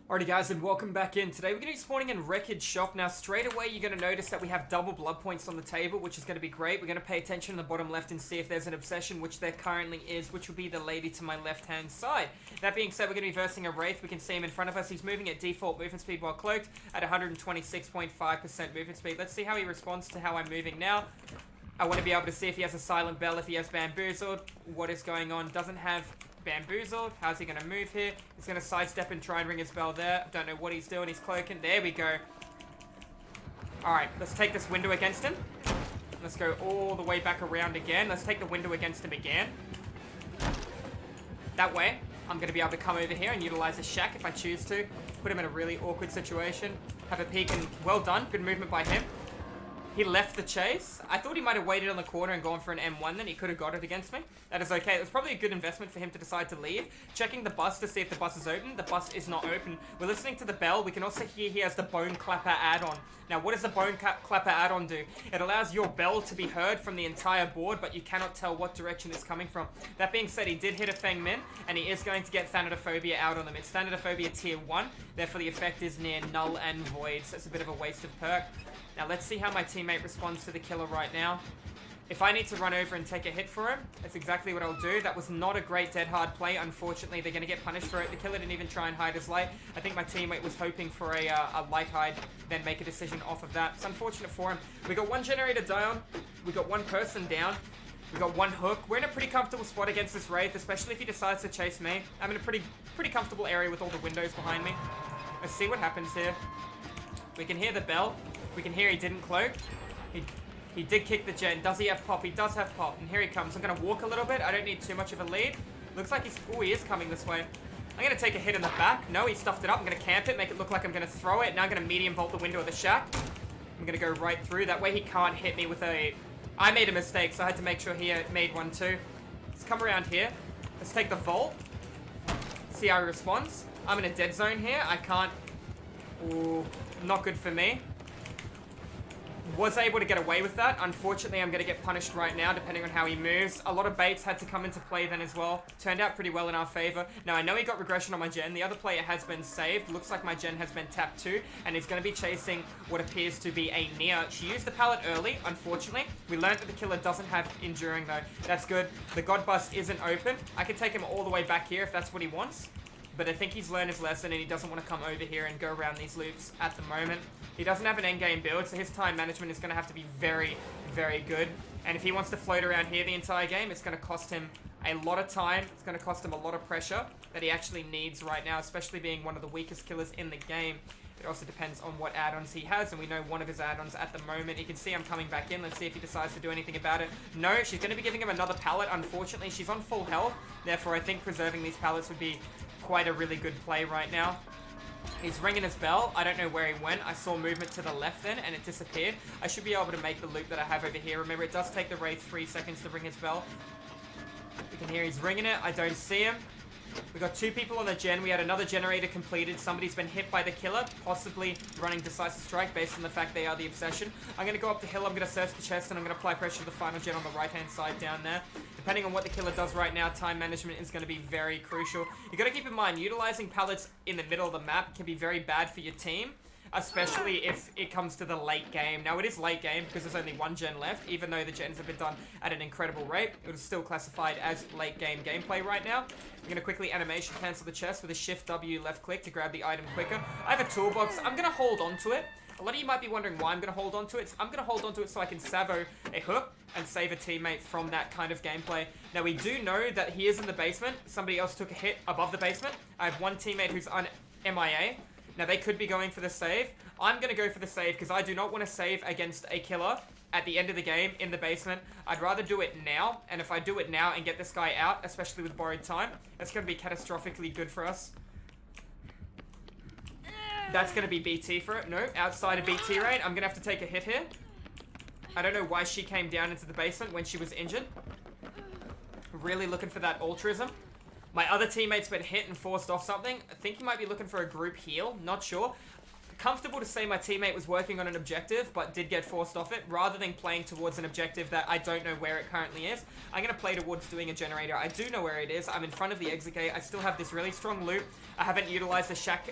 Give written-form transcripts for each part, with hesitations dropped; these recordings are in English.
Alrighty guys, and welcome back in. Today we're going to be spawning in Wreckage Shop. Now straight away you're going to notice that we have double blood points on the table, which is going to be great. We're going to pay attention in the bottom left and see if there's an obsession, which there currently is, which will be the lady to my left hand side. That being said, we're going to be versing a Wraith. We can see him in front of us. He's moving at default movement speed while cloaked at 126.5% movement speed. Let's see how he responds to how I'm moving now. I want to be able to see if he has a silent bell, if he has bamboozled, what is going on. Doesn't have bamboozled. How's he going to move here? He's going to sidestep and try and ring his bell there. Don't know what he's doing. He's cloaking. There we go. Alright, let's take this window against him. Let's go all the way back around again. Let's take the window against him again. That way, I'm going to be able to come over here and utilize a shack if I choose to. Put him in a really awkward situation. Have a peek and well done. Good movement by him. He left the chase. I thought he might have waited on the corner and gone for an M1 then. He could have got it against me. That is okay. It was probably a good investment for him to decide to leave. Checking the bus to see if the bus is open. The bus is not open. We're listening to the bell. We can also hear he has the Bone Clapper add-on. Now, what does the Bone Clapper add-on do? It allows your bell to be heard from the entire board, but you cannot tell what direction it's coming from. That being said, he did hit a Feng Min, and he is going to get Thanatophobia out on them. It's Thanatophobia tier 1. Therefore, the effect is near null and void, so it's a bit of a waste of perk. Now, let's see how my teammate responds to the killer right now. If I need to run over and take a hit for him, that's exactly what I'll do. That was not a great dead hard play. Unfortunately, they're going to get punished for it. The killer didn't even try and hide his light. I think my teammate was hoping for a light hide, then make a decision off of that. It's unfortunate for him. We got one generator down. We got one person down. We got one hook. We're in a pretty comfortable spot against this Wraith, especially if he decides to chase me. I'm in a pretty comfortable area with all the windows behind me. Let's see what happens here. We can hear the bell. We can hear he didn't cloak. He did kick the gen. Does he have pop? He does have pop. And here he comes. I'm going to walk a little bit. I don't need too much of a lead. Looks like he's... Oh, he is coming this way. I'm going to take a hit in the back. No, he stuffed it up. I'm going to camp it, make it look like I'm going to throw it. Now I'm going to medium vault the window of the shack. I'm going to go right through. That way he can't hit me with a... I made a mistake, so I had to make sure he made one too. Let's come around here. Let's take the vault. See how he responds. I'm in a dead zone here. I can't... Ooh, not good for me. Was able to get away with that. Unfortunately, I'm going to get punished right now, depending on how he moves. A lot of baits had to come into play then as well. Turned out pretty well in our favor. Now, I know he got regression on my gen. The other player has been saved. Looks like my gen has been tapped too, and he's going to be chasing what appears to be a Nia. She used the pallet early, unfortunately. We learned that the killer doesn't have enduring, though. That's good. The God bus isn't open. I can take him all the way back here if that's what he wants. But I think he's learned his lesson and he doesn't want to come over here and go around these loops at the moment. He doesn't have an endgame build, so his time management is going to have to be very, very good. And if he wants to float around here the entire game, it's going to cost him a lot of time. It's going to cost him a lot of pressure that he actually needs right now, especially being one of the weakest killers in the game. It also depends on what add-ons he has, and we know one of his add-ons at the moment. You can see I'm coming back in. Let's see if he decides to do anything about it. No, she's going to be giving him another pallet. Unfortunately, she's on full health. Therefore, I think preserving these pallets would be quite a really good play right now. He's ringing his bell. I don't know where he went. I saw movement to the left then, and it disappeared. I should be able to make the loop that I have over here. Remember, it does take the Wraith 3 seconds to ring his bell. You can hear he's ringing it. I don't see him. We got two people on the gen. We had another generator completed. Somebody's been hit by the killer, possibly running Decisive Strike based on the fact they are the obsession. I'm going to go up the hill. I'm going to search the chest, and I'm going to apply pressure to the final gen on the right-hand side down there. Depending on what the killer does right now, time management is going to be very crucial. You got to keep in mind, utilizing pallets in the middle of the map can be very bad for your team, especially if it comes to the late game. Now, it is late game because there's only one gen left. Even though the gens have been done at an incredible rate, it was still classified as late game gameplay right now. I'm going to quickly animation cancel the chest with a Shift W left click to grab the item quicker. I have a toolbox. I'm going to hold on to it. A lot of you might be wondering why I'm going to hold on to it. I'm going to hold on to it so I can savo a hook and save a teammate from that kind of gameplay. Now, we do know that he is in the basement. Somebody else took a hit above the basement. I have one teammate who's on MIA. Now, they could be going for the save. I'm going to go for the save because I do not want to save against a killer at the end of the game in the basement. I'd rather do it now. And if I do it now and get this guy out, especially with borrowed time, that's going to be catastrophically good for us. That's going to be BT for it. No, outside of BT range. I'm going to have to take a hit here. I don't know why she came down into the basement when she was injured. Really looking for that altruism. My other teammate's been hit and forced off something. I think he might be looking for a group heal. Not sure. Comfortable to say my teammate was working on an objective, but did get forced off it, rather than playing towards an objective that I don't know where it currently is. I'm going to play towards doing a generator. I do know where it is. I'm in front of the exit gate. I still have this really strong loot. I haven't utilized the shack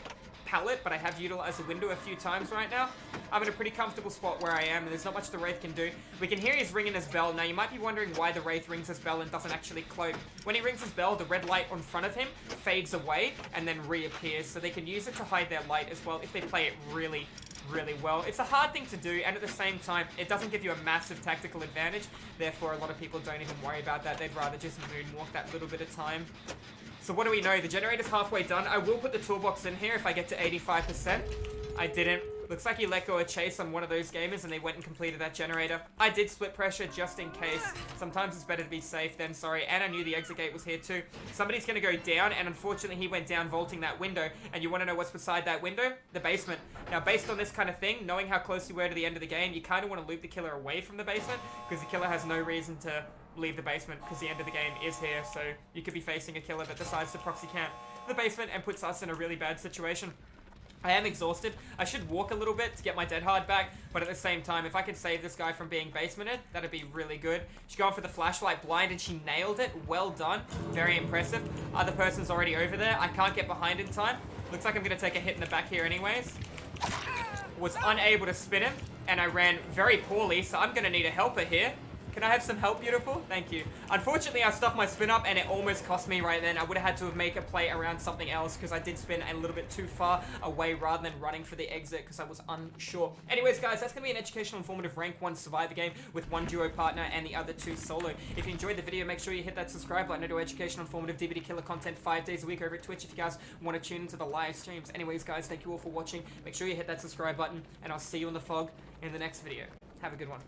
pallet, but I have utilized the window a few times right now. I'm in a pretty comfortable spot where I am, and there's not much the Wraith can do. We can hear he's ringing his bell. Now, you might be wondering why the Wraith rings his bell and doesn't actually cloak. When he rings his bell, the red light on front of him fades away and then reappears, so they can use it to hide their light as well if they play it really well. It's a hard thing to do, and at the same time, it doesn't give you a massive tactical advantage. Therefore, a lot of people don't even worry about that. They'd rather just moonwalk that little bit of time. So what do we know? The generator's halfway done. I will put the toolbox in here if I get to 85%. I didn't. Looks like he let go of chase on one of those gamers and they went and completed that generator. I did split pressure just in case. Sometimes it's better to be safe than sorry. And I knew the exit gate was here too. Somebody's going to go down, and unfortunately he went down vaulting that window. And you want to know what's beside that window? The basement. Now, based on this kind of thing, knowing how close you were to the end of the game, you kind of want to loop the killer away from the basement, because the killer has no reason to leave the basement, because the end of the game is here. So you could be facing a killer that decides to proxy camp the basement and puts us in a really bad situation. I am exhausted. I should walk a little bit to get my dead hard back, but at the same time, if I can save this guy from being basemented, that'd be really good. She's going for the flashlight blind, and she nailed it. Well done. Very impressive. Other person's already over there. I can't get behind in time. Looks like I'm going to take a hit in the back here anyways. Was unable to spin him, and I ran very poorly, so I'm going to need a helper here. Can I have some help, beautiful? Thank you. Unfortunately, I stuffed my spin up and it almost cost me right then. I would have had to make a play around something else because I did spin a little bit too far away rather than running for the exit because I was unsure. Anyways, guys, that's going to be an educational, informative rank 1 survivor game with 1 duo partner and the other 2 solo. If you enjoyed the video, make sure you hit that subscribe button. I do educational, informative DVD killer content 5 days a week over at Twitch if you guys want to tune into the live streams. Anyways, guys, thank you all for watching. Make sure you hit that subscribe button and I'll see you in the fog in the next video. Have a good one.